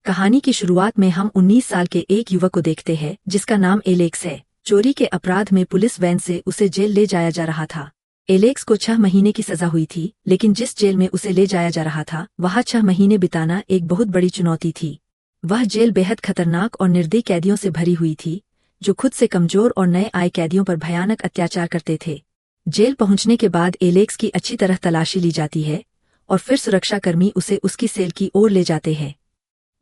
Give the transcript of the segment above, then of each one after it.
कहानी की शुरुआत में हम 19 साल के एक युवक को देखते हैं जिसका नाम एलेक्स है। चोरी के अपराध में पुलिस वैन से उसे जेल ले जाया जा रहा था। एलेक्स को 6 महीने की सजा हुई थी, लेकिन जिस जेल में उसे ले जाया जा रहा था वहाँ 6 महीने बिताना एक बहुत बड़ी चुनौती थी। वह जेल बेहद खतरनाक और निर्दयी कैदियों से भरी हुई थी, जो खुद से कमजोर और नए आए कैदियों पर भयानक अत्याचार करते थे। जेल पहुंचने के बाद एलेक्स की अच्छी तरह तलाशी ली जाती है और फिर सुरक्षाकर्मी उसे उसकी सेल की ओर ले जाते हैं।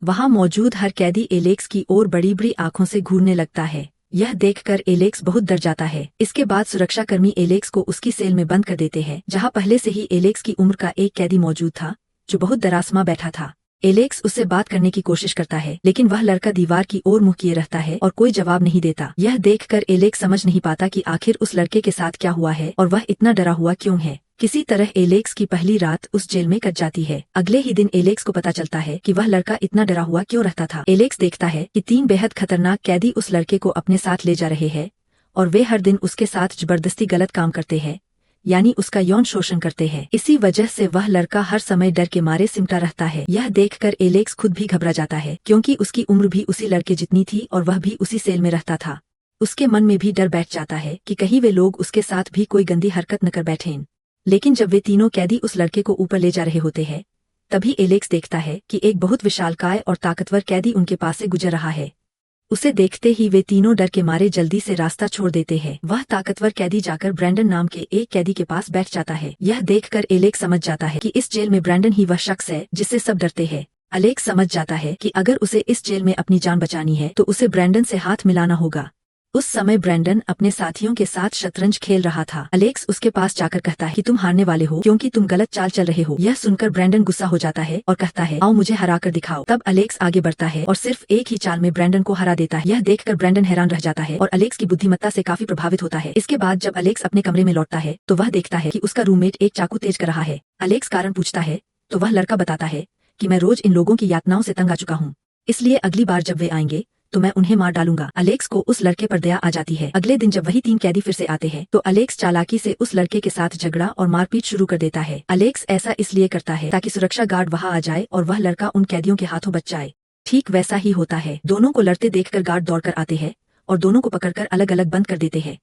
वहां मौजूद हर कैदी एलेक्स की ओर बड़ी बड़ी आंखों से घूरने लगता है। यह देखकर एलेक्स बहुत डर जाता है। इसके बाद सुरक्षाकर्मी एलेक्स को उसकी सेल में बंद कर देते हैं, जहां पहले से ही एलेक्स की उम्र का एक कैदी मौजूद था, जो बहुत दरासमा बैठा था। एलेक्स उससे बात करने की कोशिश करता है, लेकिन वह लड़का दीवार की ओर मुंह किए रहता है और कोई जवाब नहीं देता। यह देखकर एलेक्स समझ नहीं पाता कि आखिर उस लड़के के साथ क्या हुआ है और वह इतना डरा हुआ क्यों है। किसी तरह एलेक्स की पहली रात उस जेल में कट जाती है। अगले ही दिन एलेक्स को पता चलता है कि वह लड़का इतना डरा हुआ क्यों रहता था। एलेक्स देखता है कि 3 बेहद खतरनाक कैदी उस लड़के को अपने साथ ले जा रहे हैं और वे हर दिन उसके साथ जबरदस्ती गलत काम करते हैं, यानी उसका यौन शोषण करते हैं। इसी वजह से वह लड़का हर समय डर के मारे सिमटा रहता है। यह देखकर एलेक्स खुद भी घबरा जाता है, क्योंकि उसकी उम्र भी उसी लड़के जितनी थी और वह भी उसी सेल में रहता था। उसके मन में भी डर बैठ जाता है कि कहीं वे लोग उसके साथ भी कोई गंदी हरकत न कर बैठें। लेकिन जब वे तीनों कैदी उस लड़के को ऊपर ले जा रहे होते हैं, तभी एलेक्स देखता है कि एक बहुत विशालकाय और ताकतवर कैदी उनके पास से गुजर रहा है। उसे देखते ही वे तीनों डर के मारे जल्दी से रास्ता छोड़ देते हैं। वह ताकतवर कैदी जाकर ब्रैंडन नाम के एक कैदी के पास बैठ जाता है। यह देखकर एलेक्स समझ जाता है कि इस जेल में ब्रैंडन ही वह शख्स है जिससे सब डरते हैं। एलेक्स समझ जाता है कि अगर उसे इस जेल में अपनी जान बचानी है तो उसे ब्रैंडन से हाथ मिलाना होगा। उस समय ब्रैंडन अपने साथियों के साथ शतरंज खेल रहा था। एलेक्स उसके पास जाकर कहता है कि तुम हारने वाले हो क्योंकि तुम गलत चाल चल रहे हो। यह सुनकर ब्रैंडन गुस्सा हो जाता है और कहता है, आओ मुझे हरा कर दिखाओ। तब एलेक्स आगे बढ़ता है और सिर्फ एक ही चाल में ब्रैंडन को हरा देता है। यह देखकर ब्रैंडन हैरान रह जाता है और एलेक्स की बुद्धिमत्ता से काफी प्रभावित होता है। इसके बाद जब एलेक्स अपने कमरे में लौटता है तो वह देखता है कि उसका रूममेट एक चाकू तेज कर रहा है। एलेक्स कारण पूछता है तो वह लड़का बताता है कि मैं रोज इन लोगों की यातनाओं से तंग आ चुका हूँ, इसलिए अगली बार जब वे आएंगे तो मैं उन्हें मार डालूंगा। एलेक्स को उस लड़के पर दया आ जाती है। अगले दिन जब वही 3 कैदी फिर से आते हैं तो एलेक्स चालाकी से उस लड़के के साथ झगड़ा और मारपीट शुरू कर देता है। एलेक्स ऐसा इसलिए करता है ताकि सुरक्षा गार्ड वहां आ जाए और वह लड़का उन कैदियों के हाथों बच जाए। ठीक वैसा ही होता है। दोनों को लड़ते देखकर गार्ड दौड़कर आते हैं और दोनों को पकड़कर अलग अलग बंद कर देते हैं।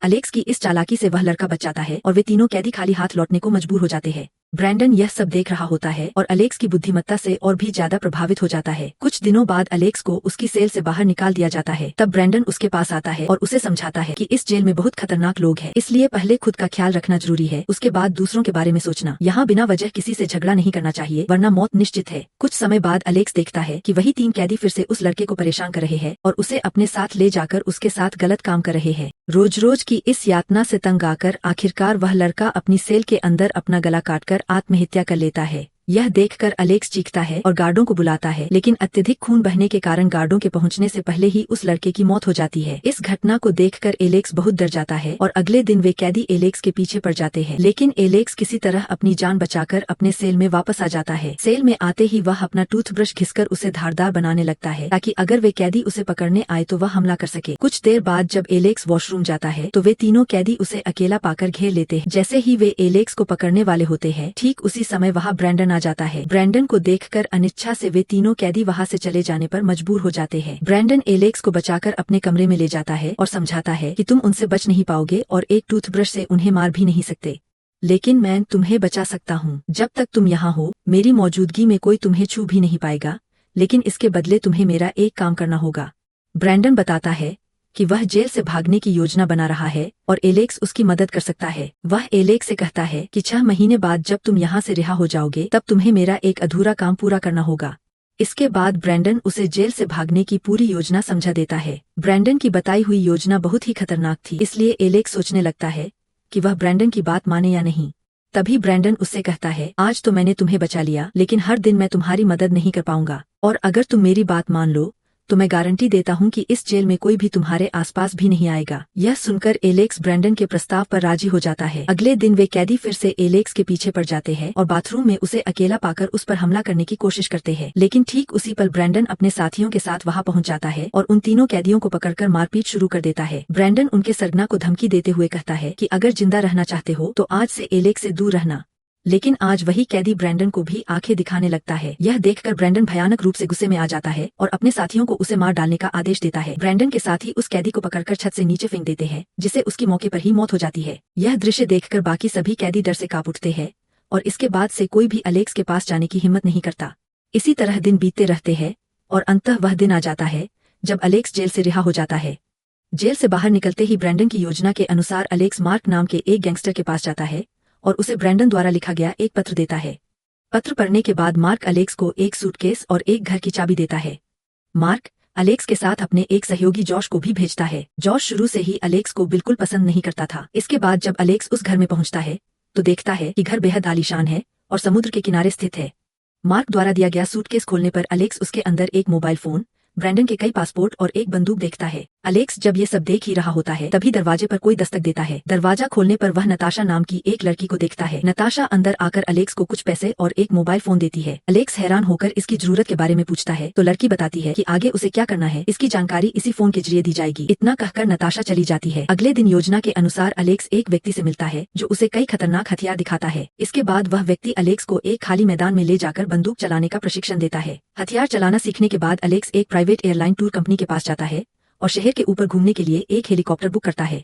एलेक्स की इस चालाकी से वह लड़का बच जाता है और वे तीनों कैदी खाली हाथ लौटने को मजबूर हो जाते हैं। ब्रैंडन यह सब देख रहा होता है और एलेक्स की बुद्धिमत्ता से और भी ज्यादा प्रभावित हो जाता है। कुछ दिनों बाद एलेक्स को उसकी सेल से बाहर निकाल दिया जाता है। तब ब्रैंडन उसके पास आता है और उसे समझाता है कि इस जेल में बहुत खतरनाक लोग हैं, इसलिए पहले खुद का ख्याल रखना जरूरी है, उसके बाद दूसरों के बारे में सोचना। यहाँ बिना वजह किसी से झगड़ा नहीं करना चाहिए, वरना मौत निश्चित है। कुछ समय बाद एलेक्स देखता है कि वही 3 कैदी फिर से उस लड़के को परेशान कर रहे हैं और उसे अपने साथ ले जाकर उसके साथ गलत काम कर रहे हैं। रोज रोज की इस यातना से तंग आकर आखिरकार वह लड़का अपनी सेल के अंदर अपना गला काटकर आत्महत्या कर लेता है। यह देखकर एलेक्स चीखता है और गार्डों को बुलाता है, लेकिन अत्यधिक खून बहने के कारण गार्डों के पहुंचने से पहले ही उस लड़के की मौत हो जाती है। इस घटना को देखकर एलेक्स बहुत डर जाता है और अगले दिन वे कैदी एलेक्स के पीछे पड़ जाते हैं, लेकिन एलेक्स किसी तरह अपनी जान बचाकर अपने सेल में वापस आ जाता है। सेल में आते ही वह अपना टूथब्रश घिसकर उसे धारदार बनाने लगता है ताकि अगर वे कैदी उसे पकड़ने आए तो वह हमला कर सके। कुछ देर बाद जब एलेक्स वॉशरूम जाता है तो वे तीनों कैदी उसे अकेला पाकर घेर लेते हैं। जैसे ही वे एलेक्स को पकड़ने वाले होते हैं, ठीक उसी समय वहाँ ब्रैंडन आ जाता है। ब्रैंडन को देखकर अनिच्छा से वे तीनों कैदी वहां से चले जाने पर मजबूर हो जाते हैं। ब्रैंडन एलेक्स को बचाकर अपने कमरे में ले जाता है और समझाता है कि तुम उनसे बच नहीं पाओगे और एक टूथब्रश से उन्हें मार भी नहीं सकते, लेकिन मैं तुम्हें बचा सकता हूँ। जब तक तुम यहाँ हो मेरी मौजूदगी में कोई तुम्हें छू भी नहीं पाएगा, लेकिन इसके बदले तुम्हें मेरा एक काम करना होगा। ब्रैंडन बताता है कि वह जेल से भागने की योजना बना रहा है और एलेक्स उसकी मदद कर सकता है। वह एलेक्स से कहता है कि 6 महीने बाद जब तुम यहाँ से रिहा हो जाओगे तब तुम्हें मेरा एक अधूरा काम पूरा करना होगा। इसके बाद ब्रैंडन उसे जेल से भागने की पूरी योजना समझा देता है। ब्रैंडन की बताई हुई योजना बहुत ही खतरनाक थी, इसलिए एलेक्स सोचने लगता है कि वह ब्रैंडन की बात माने या नहीं। तभी ब्रैंडन उससे कहता है, आज तो मैंने तुम्हें बचा लिया, लेकिन हर दिन मैं तुम्हारी मदद नहीं कर पाऊंगा, और अगर तुम मेरी बात मान लो तो मैं गारंटी देता हूँ कि इस जेल में कोई भी तुम्हारे आसपास भी नहीं आएगा। यह सुनकर एलेक्स ब्रैंडन के प्रस्ताव पर राजी हो जाता है। अगले दिन वे कैदी फिर से एलेक्स के पीछे पड़ जाते हैं और बाथरूम में उसे अकेला पाकर उस पर हमला करने की कोशिश करते हैं, लेकिन ठीक उसी पल ब्रैंडन अपने साथियों के साथ वहां पहुंच जाता है और उन तीनों कैदियों को पकड़कर मारपीट शुरू कर देता है। ब्रैंडन उनके सरगना को धमकी देते हुए कहता है कि अगर जिंदा रहना चाहते हो तो आज से एलेक्स से दूर रहना। लेकिन आज वही कैदी ब्रैंडन को भी आंखें दिखाने लगता है। यह देखकर ब्रैंडन भयानक रूप से गुस्से में आ जाता है और अपने साथियों को उसे मार डालने का आदेश देता है। ब्रैंडन के साथी उस कैदी को पकड़कर छत से नीचे फेंक देते हैं, जिससे उसकी मौके पर ही मौत हो जाती है। यह दृश्य देखकर बाकी सभी कैदी डर से कांप उठते हैं और इसके बाद से कोई भी अलेक्स के पास जाने की हिम्मत नहीं करता। इसी तरह दिन बीतते रहते हैं और अंततः वह दिन आ जाता है जब अलेक्स जेल से रिहा हो जाता है। जेल से बाहर निकलते ही ब्रैंडन की योजना के अनुसार अलेक्स मार्क नाम के एक गैंगस्टर के पास जाता है और उसे ब्रैंडन द्वारा लिखा गया एक पत्र देता है। पत्र पढ़ने के बाद मार्क अलेक्स को एक सूटकेस और एक घर की चाबी देता है। मार्क अलेक्स के साथ अपने एक सहयोगी जॉश को भी भेजता है। जॉश शुरू से ही अलेक्स को बिल्कुल पसंद नहीं करता था। इसके बाद जब अलेक्स उस घर में पहुंचता है तो देखता है कि घर बेहद आलीशान है और समुद्र के किनारे स्थित है। मार्क द्वारा दिया गया सूटकेस खोलने पर अलेक्स उसके अंदर एक मोबाइल फोन, ब्रैंडन के कई पासपोर्ट और एक बंदूक देखता है। अलेक्स जब ये सब देख ही रहा होता है तभी दरवाजे पर कोई दस्तक देता है। दरवाजा खोलने पर वह नताशा नाम की एक लड़की को देखता है। नताशा अंदर आकर अलेक्स को कुछ पैसे और एक मोबाइल फोन देती है। अलेक्स हैरान होकर इसकी जरूरत के बारे में पूछता है तो लड़की बताती है कि आगे उसे क्या करना है इसकी जानकारी इसी फोन के जरिए दी जाएगी। इतना कहकर नताशा चली जाती है। अगले दिन योजना के अनुसार अलेक्स एक व्यक्ति से मिलता है जो उसे कई खतरनाक हथियार दिखाता है। इसके बाद वह व्यक्ति अलेक्स को एक खाली मैदान में ले जाकर बंदूक चलाने का प्रशिक्षण देता है। हथियार चलाना सीखने के बाद अलेक्स एक प्राइवेट एयरलाइन टूर कंपनी के पास जाता है और शहर के ऊपर घूमने के लिए एक हेलीकॉप्टर बुक करता है।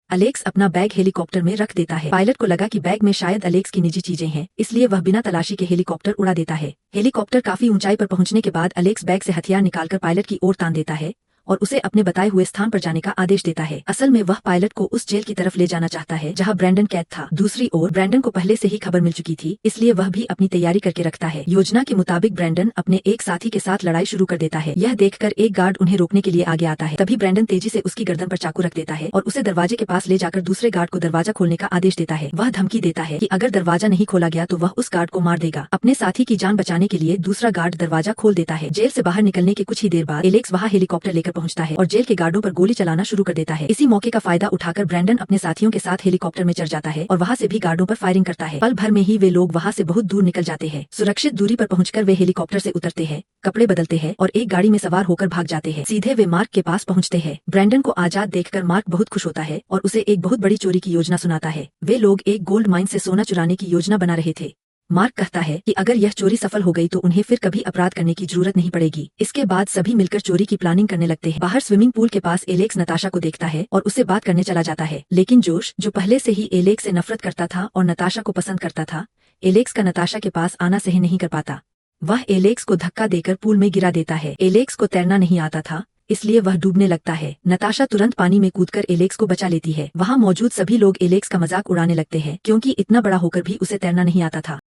अलेक्स अपना बैग हेलीकॉप्टर में रख देता है। पायलट को लगा कि बैग में शायद अलेक्स की निजी चीजें हैं, इसलिए वह बिना तलाशी के हेलीकॉप्टर उड़ा देता है। हेलीकॉप्टर काफी ऊंचाई पर पहुंचने के बाद अलेक्स बैग से हथियार निकालकर पायलट की ओर तान देता है और उसे अपने बताए हुए स्थान पर जाने का आदेश देता है। असल में वह पायलट को उस जेल की तरफ ले जाना चाहता है जहां ब्रैंडन कैद था। दूसरी ओर ब्रैंडन को पहले से ही खबर मिल चुकी थी, इसलिए वह भी अपनी तैयारी करके रखता है। योजना के मुताबिक ब्रैंडन अपने एक साथी के साथ लड़ाई शुरू कर देता है। यह देखकर एक गार्ड उन्हें रोकने के लिए आगे आता है। तभी ब्रैंडन तेजी से उसकी गर्दन पर चाकू रख देता है और उसे दरवाजे के पास ले जाकर दूसरे गार्ड को दरवाजा खोलने का आदेश देता है। वह धमकी देता है कि अगर दरवाजा नहीं खोला गया तो वह उस गार्ड को मार देगा। अपने साथी की जान बचाने के लिए दूसरा गार्ड दरवाजा खोल देता है। जेल से बाहर निकलने के कुछ ही देर बाद एलेक्स वहां हेलीकॉप्टर लेकर पहुंचता है और जेल के गार्डों पर गोली चलाना शुरू कर देता है। इसी मौके का फायदा उठाकर ब्रैंडन अपने साथियों के साथ हेलीकॉप्टर में चढ़ जाता है और वहां से भी गार्डों पर फायरिंग करता है। पल भर में ही वे लोग वहां से बहुत दूर निकल जाते हैं। सुरक्षित दूरी पर पहुंचकर वे हेलीकॉप्टर से उतरते हैं, कपड़े बदलते हैं और एक गाड़ी में सवार होकर भाग जाते हैं। सीधे वे मार्क के पास पहुंचते हैं। ब्रैंडन को आजाद देखकर मार्क बहुत खुश होता है और उसे एक बहुत बड़ी चोरी की योजना सुनाता है। वे लोग एक गोल्ड माइन से सोना चुराने की योजना बना रहे थे। मार्क कहता है कि अगर यह चोरी सफल हो गई तो उन्हें फिर कभी अपराध करने की जरूरत नहीं पड़ेगी। इसके बाद सभी मिलकर चोरी की प्लानिंग करने लगते हैं। बाहर स्विमिंग पूल के पास एलेक्स नताशा को देखता है और उससे बात करने चला जाता है, लेकिन जोश जो पहले से ही एलेक्स से नफरत करता था और नताशा को पसंद करता था, एलेक्स का नताशा के पास आना सही नहीं कर पाता। वह एलेक्स को धक्का देकर पूल में गिरा देता है। एलेक्स को तैरना नहीं आता था, इसलिए वह डूबने लगता है। नताशा तुरंत पानी में कूदकर एलेक्स को बचा लेती है। वहाँ मौजूद सभी लोग एलेक्स का मजाक उड़ाने लगते हैं क्योंकि इतना बड़ा होकर भी उसे तैरना नहीं आता था।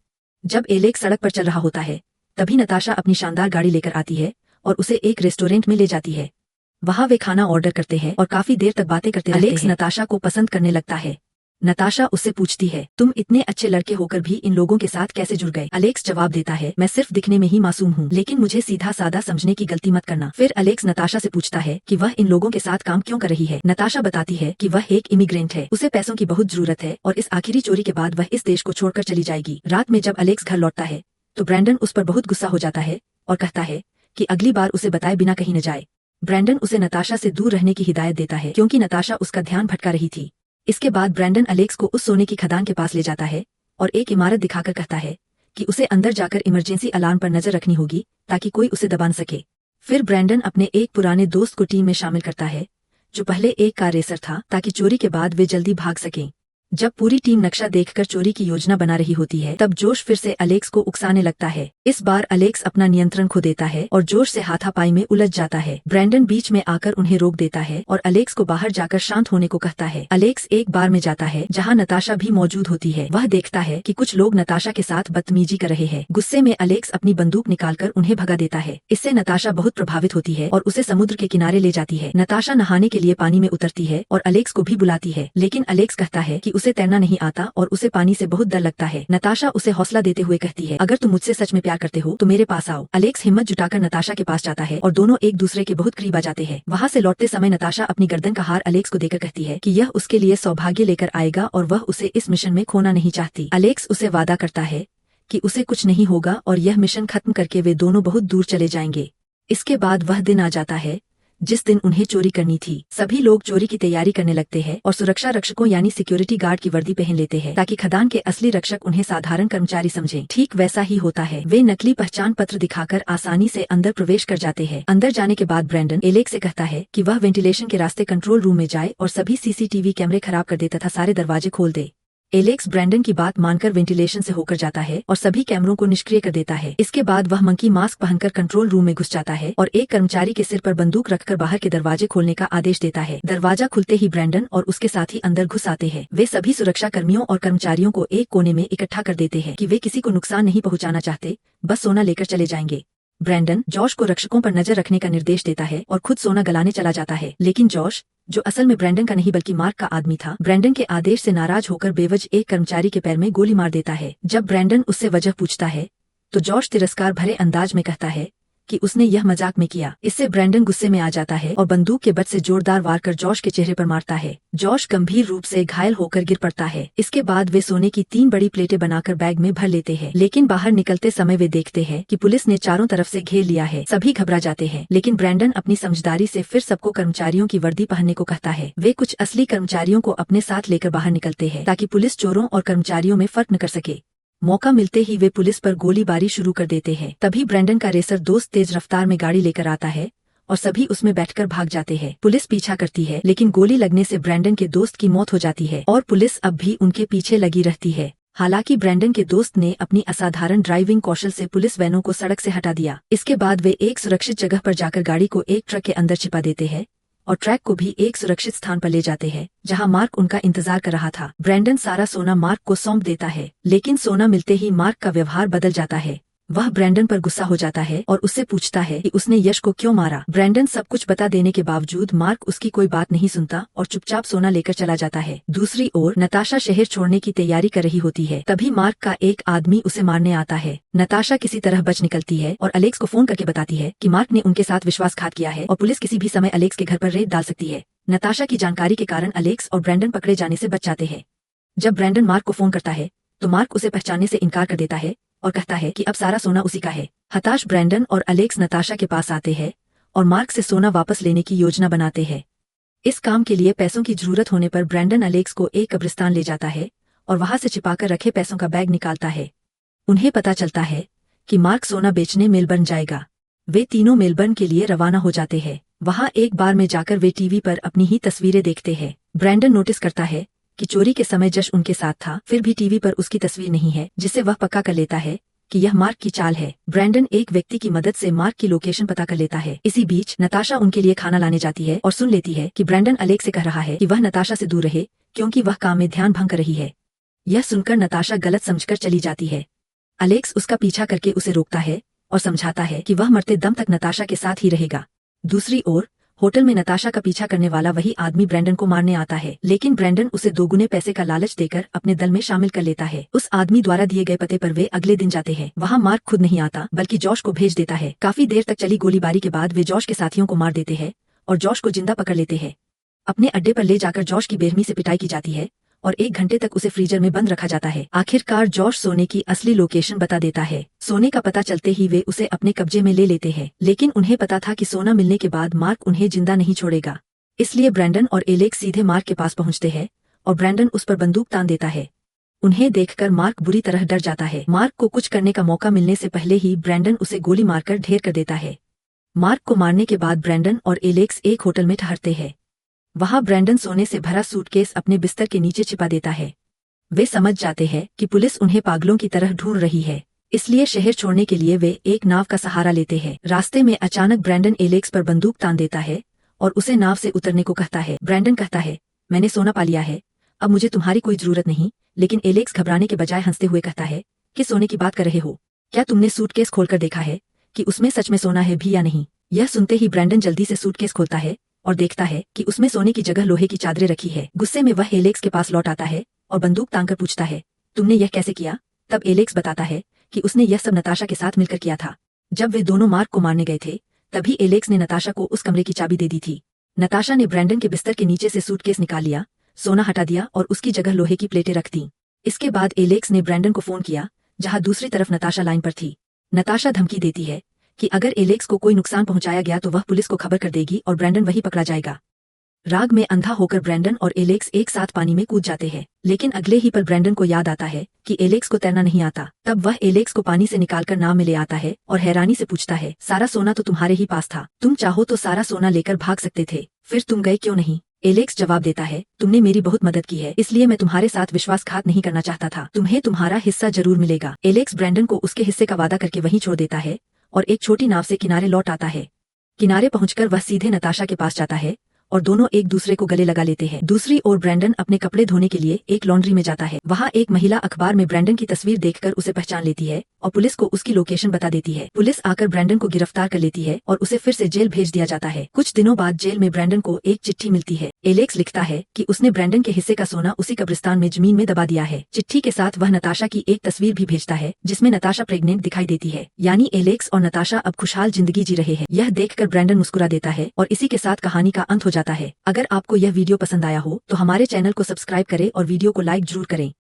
जब एलेक्स सड़क पर चल रहा होता है तभी नताशा अपनी शानदार गाड़ी लेकर आती है और उसे एक रेस्टोरेंट में ले जाती है। वहाँ वे खाना ऑर्डर करते हैं और काफी देर तक बातें करते रहते हैं। एलेक्स नताशा को पसंद करने लगता है। नताशा उससे पूछती है, तुम इतने अच्छे लड़के होकर भी इन लोगों के साथ कैसे जुड़ गए? अलेक्स जवाब देता है, मैं सिर्फ दिखने में ही मासूम हूँ, लेकिन मुझे सीधा साधा समझने की गलती मत करना। फिर अलेक्स नताशा से पूछता है कि वह इन लोगों के साथ काम क्यों कर रही है। नताशा बताती है कि वह एक इमिग्रेंट है, उसे पैसों की बहुत जरूरत है और इस आखिरी चोरी के बाद वह इस देश को छोड़कर चली जाएगी। रात में जब अलेक्स घर लौटता है तो ब्रैंडन उस पर बहुत गुस्सा हो जाता है और कहता है कि अगली बार उसे बताए बिना कहीं न जाए। ब्रैंडन उसे नताशा से दूर रहने की हिदायत देता है क्योंकि नताशा उसका ध्यान भटका रही थी। इसके बाद ब्रैंडन अलेक्स को उस सोने की खदान के पास ले जाता है और एक इमारत दिखाकर कहता है कि उसे अंदर जाकर इमरजेंसी अलार्म पर नजर रखनी होगी ताकि कोई उसे दबा न सके। फिर ब्रैंडन अपने एक पुराने दोस्त को टीम में शामिल करता है जो पहले एक कार रेसर था, ताकि चोरी के बाद वे जल्दी भाग सकें। जब पूरी टीम नक्शा देखकर चोरी की योजना बना रही होती है तब जोश फिर से अलेक्स को उकसाने लगता है। इस बार अलेक्स अपना नियंत्रण खो देता है और जोश से हाथापाई में उलझ जाता है। ब्रैंडन बीच में आकर उन्हें रोक देता है और अलेक्स को बाहर जाकर शांत होने को कहता है। अलेक्स एक बार में जाता है जहां नताशा भी मौजूद होती है। वह देखता है कि कुछ लोग नताशा के साथ बदतमीजी कर रहे हैं। गुस्से में अलेक्स अपनी बंदूक निकालकर उन्हें भगा देता है। इससे नताशा बहुत प्रभावित होती है और उसे समुद्र के किनारे ले जाती है। नताशा नहाने के लिए पानी में उतरती है और अलेक्स को भी बुलाती है, लेकिन अलेक्स कहता है कि उसे तैरना नहीं आता और उसे पानी से बहुत डर लगता है। नताशा उसे हौसला देते हुए कहती है, अगर तुम मुझसे सच में प्यार करते हो तो मेरे पास आओ। अलेक्स हिम्मत जुटाकर नताशा के पास जाता है और दोनों एक दूसरे के बहुत करीब आ जाते हैं। वहाँ से लौटते समय नताशा अपनी गर्दन का हार अलेक्स को देकर कहती है कि यह उसके लिए सौभाग्य लेकर आएगा और वह उसे इस मिशन में खोना नहीं चाहती। अलेक्स उसे वादा करता है कि उसे कुछ नहीं होगा और यह मिशन खत्म करके वे दोनों बहुत दूर चले जाएंगे। इसके बाद वह दिन आ जाता है जिस दिन उन्हें चोरी करनी थी। सभी लोग चोरी की तैयारी करने लगते हैं और सुरक्षा रक्षकों यानी सिक्योरिटी गार्ड की वर्दी पहन लेते हैं ताकि खदान के असली रक्षक उन्हें साधारण कर्मचारी समझें। ठीक वैसा ही होता है। वे नकली पहचान पत्र दिखाकर आसानी से अंदर प्रवेश कर जाते हैं। अंदर जाने के बाद ब्रैंडन एलेक्स से कहता है कि वह वेंटिलेशन के रास्ते कंट्रोल रूम में जाए और सभी सीसीटीवी कैमरे खराब कर दे तथा सारे दरवाजे खोल दे। एलेक्स ब्रैंडन की बात मानकर वेंटिलेशन से होकर जाता है और सभी कैमरों को निष्क्रिय कर देता है। इसके बाद वह मंकी मास्क पहनकर कंट्रोल रूम में घुस जाता है और एक कर्मचारी के सिर पर बंदूक रखकर बाहर के दरवाजे खोलने का आदेश देता है। दरवाजा खुलते ही ब्रैंडन और उसके साथी अंदर घुस आते हैं। वे सभी सुरक्षा कर्मियों और कर्मचारियों को एक कोने में इकट्ठा कर देते हैं कि वे किसी को नुकसान नहीं पहुंचाना चाहते, बस सोना लेकर चले जाएंगे। ब्रैंडन जॉश को रक्षकों पर नजर रखने का निर्देश देता है और खुद सोना गलाने चला जाता है, लेकिन जॉश, जो असल में ब्रैंडन का नहीं बल्कि मार्क का आदमी था, ब्रैंडन के आदेश से नाराज होकर बेवजह एक कर्मचारी के पैर में गोली मार देता है। जब ब्रैंडन उससे वजह पूछता है तो जॉश तिरस्कार भरे अंदाज में कहता है कि उसने यह मजाक में किया। इससे ब्रैंडन गुस्से में आ जाता है और बंदूक के बट से जोरदार वार कर जॉश के चेहरे पर मारता है। जॉश गंभीर रूप से घायल होकर गिर पड़ता है। इसके बाद वे सोने की 3 बड़ी प्लेटें बनाकर बैग में भर लेते हैं, लेकिन बाहर निकलते समय वे देखते हैं कि पुलिस ने चारों तरफ से घेर लिया है। सभी घबरा जाते हैं, लेकिन ब्रैंडन अपनी समझदारी से फिर सबको कर्मचारियों की वर्दी पहनने को कहता है। वे कुछ असली कर्मचारियों को अपने साथ लेकर बाहर निकलते हैं ताकि पुलिस चोरों और कर्मचारियों में फर्क न कर सके। मौका मिलते ही वे पुलिस पर गोलीबारी शुरू कर देते हैं। तभी ब्रैंडन का रेसर दोस्त तेज रफ्तार में गाड़ी लेकर आता है और सभी उसमें बैठकर भाग जाते हैं। पुलिस पीछा करती है, लेकिन गोली लगने से ब्रैंडन के दोस्त की मौत हो जाती है और पुलिस अब भी उनके पीछे लगी रहती है। हालांकि ब्रैंडन के दोस्त ने अपनी असाधारण ड्राइविंग कौशल से पुलिस वैनों को सड़क से हटा दिया। इसके बाद वे एक सुरक्षित जगह पर जाकर गाड़ी को एक ट्रक के अंदर छिपा देते हैं और ट्रक को भी एक सुरक्षित स्थान पर ले जाते हैं जहां मार्क उनका इंतजार कर रहा था। ब्रैंडन सारा सोना मार्क को सौंप देता है, लेकिन सोना मिलते ही मार्क का व्यवहार बदल जाता है। वह ब्रैंडन पर गुस्सा हो जाता है और उससे पूछता है कि उसने यश को क्यों मारा। ब्रैंडन सब कुछ बता देने के बावजूद मार्क उसकी कोई बात नहीं सुनता और चुपचाप सोना लेकर चला जाता है। दूसरी ओर नताशा शहर छोड़ने की तैयारी कर रही होती है। तभी मार्क का एक आदमी उसे मारने आता है। नताशा किसी तरह बच निकलती है और अलेक्स को फोन करके बताती है कि मार्क ने उनके साथ विश्वासघात किया है और पुलिस किसी भी समय अलेक्स के घर पर रेड डाल सकती है। नताशा की जानकारी के कारण अलेक्स और ब्रैंडन पकड़े जाने से बच जाते हैं। जब ब्रैंडन मार्क को फोन करता है तो मार्क उसे पहचानने से इनकार कर देता है और कहता है कि अब सारा सोना उसी का है। हताश ब्रैंडन और अलेक्स नताशा के पास आते हैं और मार्क से सोना वापस लेने की योजना बनाते हैं। इस काम के लिए पैसों की जरूरत होने पर ब्रैंडन अलेक्स को एक कब्रिस्तान ले जाता है और वहां से छिपाकर रखे पैसों का बैग निकालता है। उन्हें पता चलता है कि मार्क सोना बेचने मेलबर्न जाएगा। वे तीनों मेलबर्न के लिए रवाना हो जाते हैं। वहां एक बार में जाकर वे टीवी पर अपनी ही तस्वीरें देखते हैं। ब्रैंडन नोटिस करता है कि चोरी के समय जश उनके साथ था, फिर भी टीवी पर उसकी तस्वीर नहीं है, जिससे वह पक्का कर लेता है कि यह मार्क की चाल है। ब्रैंडन एक व्यक्ति की मदद से मार्क की लोकेशन पता कर लेता है। इसी बीच नताशा उनके लिए खाना लाने जाती है और सुन लेती है कि ब्रैंडन अलेक्स से कह रहा है कि वह नताशा से दूर रहे क्योंकि वह काम में ध्यान भंग कर रही है। यह सुनकर नताशा गलत समझकर चली जाती है। अलेक्स उसका पीछा करके उसे रोकता है और समझाता है कि वह मरते दम तक नताशा के साथ ही रहेगा। दूसरी ओर होटल में नताशा का पीछा करने वाला वही आदमी ब्रैंडन को मारने आता है, लेकिन ब्रैंडन उसे 2 गुने पैसे का लालच देकर अपने दल में शामिल कर लेता है। उस आदमी द्वारा दिए गए पते पर वे अगले दिन जाते हैं। वहां मार्क खुद नहीं आता बल्कि जॉश को भेज देता है। काफी देर तक चली गोलीबारी के बाद वे जॉश के साथियों को मार देते हैं और जॉश को जिंदा पकड़ लेते हैं। अपने अड्डे पर ले जाकर जॉश की बेरहमी से पिटाई की जाती है और 1 घंटे तक उसे फ्रीजर में बंद रखा जाता है। आखिरकार जॉश सोने की असली लोकेशन बता देता है। सोने का पता चलते ही वे उसे अपने कब्जे में ले लेते हैं, लेकिन उन्हें पता था कि सोना मिलने के बाद मार्क उन्हें जिंदा नहीं छोड़ेगा। इसलिए ब्रैंडन और एलेक्स सीधे मार्क के पास पहुंचते हैं और ब्रैंडन उस पर बंदूक तान देता है। उन्हें देखकर मार्क बुरी तरह डर जाता है। मार्क को कुछ करने का मौका मिलने से पहले ही ब्रैंडन उसे गोली मारकर ढेर कर देता है। मार्क को मारने के बाद ब्रैंडन और एलेक्स एक होटल में ठहरते हैं। वहां ब्रैंडन सोने से भरा सूटकेस अपने बिस्तर के नीचे छिपा देता है। वे समझ जाते हैं कि पुलिस उन्हें पागलों की तरह ढूंढ रही है, इसलिए शहर छोड़ने के लिए वे एक नाव का सहारा लेते हैं। रास्ते में अचानक ब्रैंडन एलेक्स पर बंदूक तान देता है और उसे नाव से उतरने को कहता है। ब्रैंडन कहता है, मैंने सोना पा लिया है, अब मुझे तुम्हारी कोई जरूरत नहीं। लेकिन एलेक्स घबराने के बजाय हंसते हुए कहता है कि सोने की बात कर रहे हो? क्या तुमने सूटकेस खोलकर देखा है कि उसमें सच में सोना है भी या नहीं? यह सुनते ही ब्रैंडन जल्दी से सूटकेस खोलता है और देखता है कि उसमें सोने की जगह लोहे की चादरें रखी है। गुस्से में वह एलेक्स के पास लौट आता है और बंदूक तानकर पूछता है, तुमने यह कैसे किया? तब एलेक्स बताता है कि उसने यह सब नताशा के साथ मिलकर किया था। जब वे दोनों मार्क को मारने गए थे तभी एलेक्स ने नताशा को उस कमरे की चाबी दे दी थी। नताशा ने ब्रैंडन के बिस्तर के नीचे से सूटकेस निकाल लिया, सोना हटा दिया और उसकी जगह लोहे की प्लेटें रख दी। इसके बाद एलेक्स ने ब्रैंडन को फोन किया जहां दूसरी तरफ नताशा लाइन पर थी। नताशा धमकी देती है कि अगर एलेक्स को कोई नुकसान पहुंचाया गया तो वह पुलिस को खबर कर देगी और ब्रैंडन वही पकड़ा जाएगा। राग में अंधा होकर ब्रैंडन और एलेक्स एक साथ पानी में कूद जाते हैं, लेकिन अगले ही पल ब्रैंडन को याद आता है कि एलेक्स को तैरना नहीं आता। तब वह एलेक्स को पानी से निकालकर नाव में ले आता है और हैरानी से पूछता है, सारा सोना तो तुम्हारे ही पास था, तुम चाहो तो सारा सोना लेकर भाग सकते थे, फिर तुम गए क्यों नहीं? एलेक्स जवाब देता है, तुमने मेरी बहुत मदद की है, इसलिए मैं तुम्हारे साथ विश्वासघात नहीं करना चाहता था, तुम्हें तुम्हारा हिस्सा जरूर मिलेगा। एलेक्स ब्रैंडन को उसके हिस्से का वादा करके वहीं छोड़ देता है और एक छोटी नाव से किनारे लौट आता है। किनारे पहुंचकर वह सीधे नताशा के पास जाता है और दोनों एक दूसरे को गले लगा लेते हैं। दूसरी ओर ब्रैंडन अपने कपड़े धोने के लिए एक लॉन्ड्री में जाता है। वहाँ एक महिला अखबार में ब्रैंडन की तस्वीर देखकर उसे पहचान लेती है और पुलिस को उसकी लोकेशन बता देती है। पुलिस आकर ब्रैंडन को गिरफ्तार कर लेती है और उसे फिर से जेल भेज दिया जाता है। कुछ दिनों बाद जेल में ब्रैंडन को एक चिट्ठी मिलती है। एलेक्स लिखता है कि उसने ब्रैंडन के हिस्से का सोना उसी कब्रिस्तान में जमीन में दबा दिया है। चिट्ठी के साथ वह नताशा की एक तस्वीर भी भेजता है जिसमें नताशा प्रेग्नेंट दिखाई देती है, यानी एलेक्स और नताशा अब खुशहाल जिंदगी जी रहे हैं। यह देखकर ब्रैंडन मुस्कुरा देता है और इसी के साथ कहानी का अंत हो जाता है। अगर आपको यह वीडियो पसंद आया हो तो हमारे चैनल को सब्सक्राइब करें और वीडियो को लाइक जरूर करें।